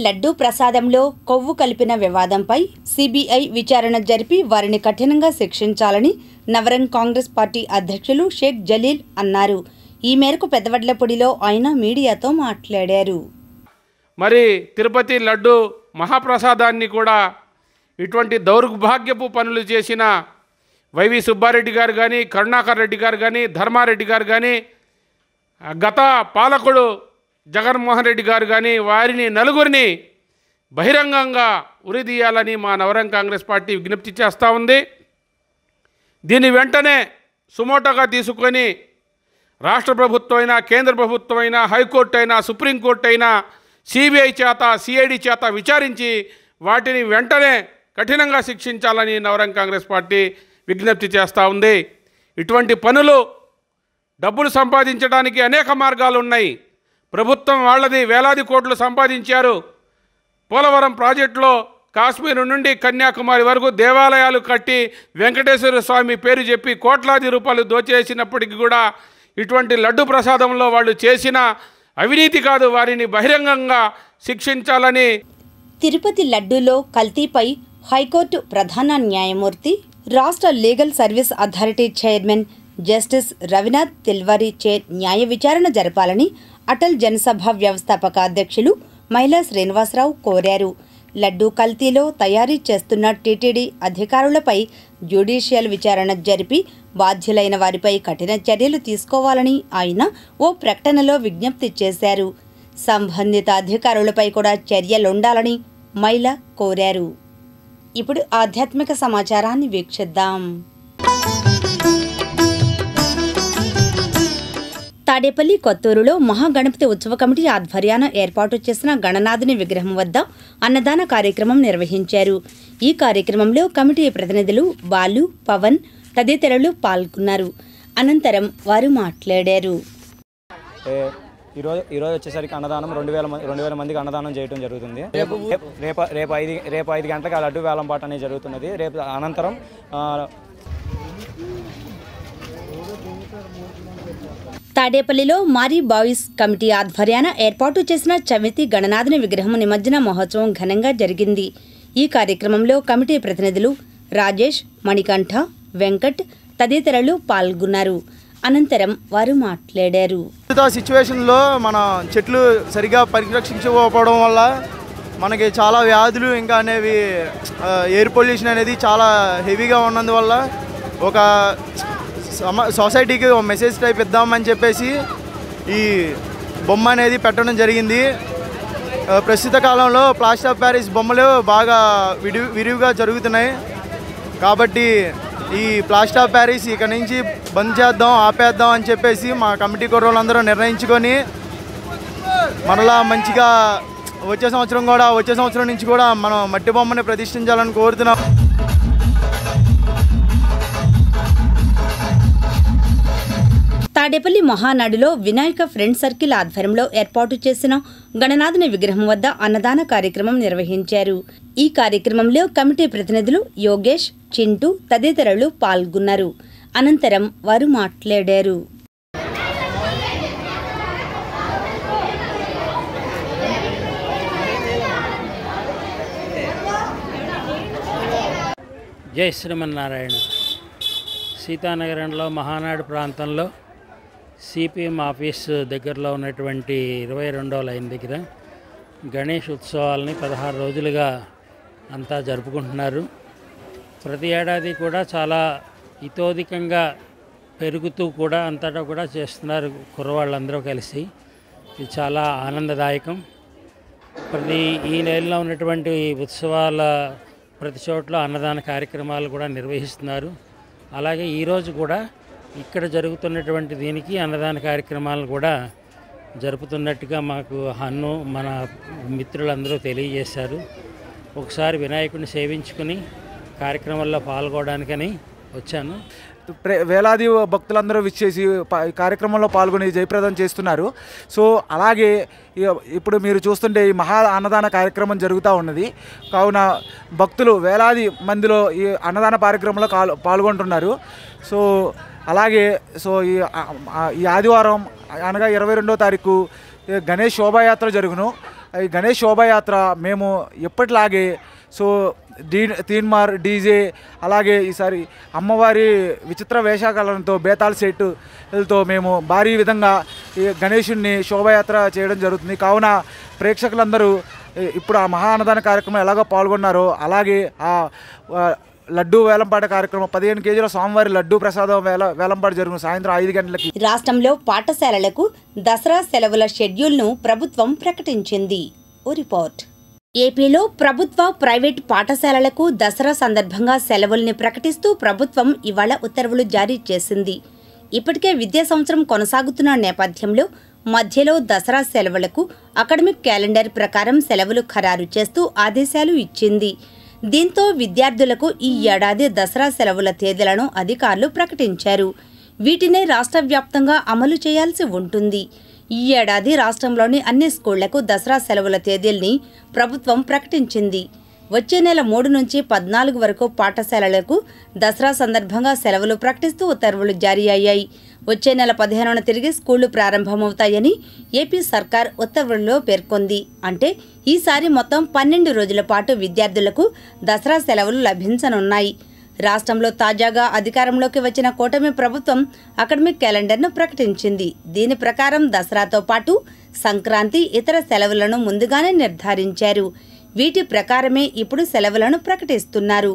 లడ్డూ ప్రసాదంలో కొవ్వు కలిపిన వివాదంపై సిబిఐ విచారణ జరిపి వారిని కఠినంగా శిక్షించాలని నవరంగ్ కాంగ్రెస్ పార్టీ అధ్యక్షులు షేక్ జలీల్ అన్నారు. ఈ మేరకు పెద్దవడ్లపూడిలో ఆయన మీడియాతో మాట్లాడారు. మరి తిరుపతి లడ్డు మహాప్రసాదాన్ని కూడా ఇటువంటి దౌర్భాగ్యపు పనులు చేసిన వైవి సుబ్బారెడ్డి గారు కానీ, కరుణాకర్ రెడ్డి గారు కానీ, ధర్మారెడ్డి గారు కానీ, గత పాలకుడు జగన్మోహన్ రెడ్డి గారు కానీ వారిని నలుగురిని బహిరంగంగా ఉరిదీయాలని మా నవరంగ్ కాంగ్రెస్ పార్టీ విజ్ఞప్తి చేస్తూ ఉంది. దీన్ని వెంటనే సుమోటోగా తీసుకొని రాష్ట్ర ప్రభుత్వం అయినా, కేంద్ర ప్రభుత్వం అయినా, హైకోర్టు అయినా, సుప్రీంకోర్టు అయినా, సిబిఐ చేత, సిఐడి చేత విచారించి వాటిని వెంటనే కఠినంగా శిక్షించాలని నవరంగ్ కాంగ్రెస్ పార్టీ విజ్ఞప్తి చేస్తూ ఉంది. ఇటువంటి పనులు డబ్బులు సంపాదించడానికి అనేక మార్గాలు ఉన్నాయి. ప్రభుత్వం వాళ్ళది వేలాది కోట్లు సంపాదించారు. పోలవరం ప్రాజెక్టులో కాశ్మీర్ నుండి కన్యాకుమారి వరకు దేవాలయాలు కట్టి వెంకటేశ్వర స్వామి పేరు చెప్పి కోట్లాది రూపాయలు దోచేసినప్పటికీ కూడా ఇటువంటి లడ్డు ప్రసాదంలో వాళ్ళు చేసిన అవినీతి కాదు, వారిని బహిరంగంగా శిక్షించాలని. తిరుపతి లడ్డూలో కల్తీపై హైకోర్టు ప్రధాన న్యాయమూర్తి, రాష్ట్ర legal service authority chairman justice Ravinath తిల్వారీచే న్యాయ విచారణ జరపాలని అటల్ జనసభ వ్యవస్థాపక అధ్యక్షులు మైలా శ్రీనివాసరావు కోరారు. లడ్డూ కల్తీలో తయారీ చేస్తున్న టీటీడీ అధికారులపై జ్యుడిషియల్ విచారణ జరిపి బాధ్యులైన వారిపై కఠిన చర్యలు తీసుకోవాలని ఆయన ఓ ప్రకటనలో విజ్ఞప్తి చేశారు. సంబంధిత అధికారులపై కూడా చర్యలుండాలని మైలా కోరారు. ఇప్పుడు ఆధ్యాత్మిక సమాచారాన్ని వీక్షిద్దాం. తాడేపల్లి కొత్తూరులో మహాగణపతి ఉత్సవ కమిటీ ఆధ్వర్యాన ఏర్పాటు చేసిన గణనాథుని విగ్రహం వద్ద అన్నదాన కార్యక్రమం నిర్వహించారు. ఈ కార్యక్రమంలో కమిటీ ప్రతినిధులు బాలు, పవన్ తదితరులు పాల్గొన్నారు. అనంతరం వారు మాట్లాడారు. ఈరోజు వచ్చేసరికి అన్నదానం 2000 మందికి అన్నదానం చేయడం జరుగుతుంది. రేపు 5 గంటలకు ఆ లడ్డు వేలం పాట అనేది జరుగుతున్నది. రేపు అనంతరం తాడేపల్లిలో మారీ బాయ్స్ కమిటీ ఆధ్వర్యాన ఏర్పాటు చేసిన చవితి గణనాథుని విగ్రహం నిమజ్జన మహోత్సవం ఘనంగా జరిగింది. ఈ కార్యక్రమంలో కమిటీ ప్రతినిధులు రాజేష్, మణికంఠ, వెంకట్ తదితరులు పాల్గొన్నారు. అనంతరం వారు మాట్లాడారు. సిచ్యువేషన్లో మన చెట్లు సరిగా పరిరక్షించకపోవడం వల్ల మనకి చాలా వ్యాధులు ఇంకా అనేవి ఎయిర్ పొల్యూషన్ అనేది చాలా హెవీగా ఉన్నందువల్ల ఒక సొసైటీకి ఒక మెసేజ్ టైప్ ఇద్దామని చెప్పేసి ఈ బొమ్మ అనేది పెట్టడం జరిగింది. ప్రస్తుత కాలంలో ప్లాస్టర్ ఆఫ్ ప్యారిస్ బొమ్మలు బాగా విరివిగా జరుగుతున్నాయి. కాబట్టి ఈ ప్లాస్టర్ ఆఫ్ ప్యారిస్ ఇక నుంచి బంద్ చేద్దాం, ఆపేద్దాం అని చెప్పేసి మా కమిటీ కుర్రోళ్ళందరూ నిర్ణయించుకొని మరలా మంచిగా వచ్చే సంవత్సరం నుంచి కూడా మనం మట్టి బొమ్మని ప్రతిష్ఠించాలని కోరుతున్నాం. తాడేపల్లి మహానాడులో వినాయక ఫ్రెండ్ సర్కిల్ ఆధ్వర్యంలో ఏర్పాటు చేసిన గణనాథుని విగ్రహం వద్ద అన్నదాన కార్యక్రమం నిర్వహించారు. ఈ కార్యక్రమంలో కమిటీ ప్రతినిధులు యోగేష్, చింటూ తదితరులు పాల్గొన్నారు. అనంతరం వారు మాట్లాడారు. జై శ్రీమన్నారాయణ. సీతానగరంలో మహానాడు ప్రాంతంలో సిపిఎం ఆఫీస్ దగ్గరలో ఉన్నటువంటి 22వ లైన్ దగ్గర గణేష్ ఉత్సవాలని 16 రోజులుగా అంతా జరుపుకుంటున్నారు. ప్రతి ఏడాది కూడా చాలా ఇతోధికంగా పెరుగుతూ కూడా అంతటా కూడా చేస్తున్నారు కుర్రవాళ్ళందరూ కలిసి. ఇది చాలా ఆనందదాయకం. ఈ నెలలో ఉన్నటువంటి ఉత్సవాల ప్రతి చోట్ల అన్నదాన కార్యక్రమాలు కూడా నిర్వహిస్తున్నారు. అలాగే ఈరోజు కూడా ఇక్కడ జరుగుతున్నటువంటి దీనికి అన్నదాన కార్యక్రమాలను కూడా జరుపుతున్నట్టుగా మాకు హన్ను మన మిత్రులందరూ తెలియజేశారు. ఒకసారి వినాయకుడిని సేవించుకుని కార్యక్రమాల్లో పాల్గొనడానికని వచ్చాను. వేలాది భక్తులందరూ విచ్చేసి కార్యక్రమంలో పాల్గొని జయప్రదం చేస్తున్నారు. సో అలాగే ఇప్పుడు మీరు చూస్తుంటే ఈ మహా అన్నదాన కార్యక్రమం జరుగుతూ ఉన్నది. కావున భక్తులు వేలాది మందిలో ఈ అన్నదాన కార్యక్రమంలో పాల్గొంటున్నారు. సో అలాగే ఈ ఆదివారం అనగా 22వ తారీఖు గణేష్ శోభాయాత్ర జరుగును. ఈ గణేష్ శోభాయాత్ర మేము ఎప్పటిలాగే సో తీన్మార్ డీజే అలాగే ఈసారి అమ్మవారి విచిత్ర వేషాకాలంతో బేతాళ సెట్తో మేము భారీ విధంగా ఈ గణేషుణ్ణి శోభాయాత్ర చేయడం జరుగుతుంది. కావున ప్రేక్షకులందరూ ఇప్పుడు ఆ మహా అన్నదాన కార్యక్రమం ఎలాగో పాల్గొన్నారో అలాగే ఆ లడ్డూ వేలంపాట కార్యక్రమం 15 కేజీల స్వామివారి లడ్డూ ప్రసాదం వేలంపాట జరుగును సాయంత్రం 5 గంటలకి. రాష్ట్రంలో పాఠశాలలకు దసరా సెలవుల షెడ్యూల్ను ప్రభుత్వం ప్రకటించింది. ఓ రిపోర్ట్. ఏపీలో ప్రభుత్వ ప్రైవేట్ పాఠశాలలకు దసరా సందర్భంగా సెలవుల్ని ప్రకటిస్తూ ప్రభుత్వం ఇవాళ ఉత్తర్వులు జారీ చేసింది. ఇప్పటికే విద్యా సంవత్సరం కొనసాగుతున్న నేపథ్యంలో మధ్యలో దసరా సెలవులకు అకాడమిక్ క్యాలెండర్ ప్రకారం సెలవులు ఖరారు చేస్తూ ఆదేశాలు ఇచ్చింది. దీంతో విద్యార్థులకు ఈ ఏడాది దసరా సెలవుల తేదీలను అధికారులు ప్రకటించారు. వీటినే రాష్ట్ర వ్యాప్తంగా అమలు చేయాల్సి ఉంటుంది. ఈ ఏడాది రాష్ట్రంలోని అన్ని స్కూళ్లకు దసరా సెలవుల తేదీల్ని ప్రభుత్వం ప్రకటించింది. వచ్చే నెల 3 నుంచి 14 వరకు పాఠశాలలకు దసరా సందర్భంగా సెలవులు ప్రకటిస్తూ ఉత్తర్వులు జారీ అయ్యాయి. వచ్చే నెల 15న తిరిగి స్కూళ్లు ప్రారంభమవుతాయని ఏపీ సర్కార్ ఉత్తర్వుల్లో పేర్కొంది. అంటే ఈసారి మొత్తం 12 రోజుల పాటు విద్యార్థులకు దసరా సెలవులు లభించనున్నాయి. రాష్ట్రంలో తాజాగా అధికారంలోకి వచ్చిన కూటమి ప్రభుత్వం అకాడమిక్ క్యాలెండర్ను ప్రకటించింది. దీని ప్రకారం దసరాతో పాటు సంక్రాంతి, ఇతర సెలవులను ముందుగానే నిర్ధారించారు. వీటి ప్రకారమే ఇప్పుడు సెలవులను ప్రకటిస్తున్నారు.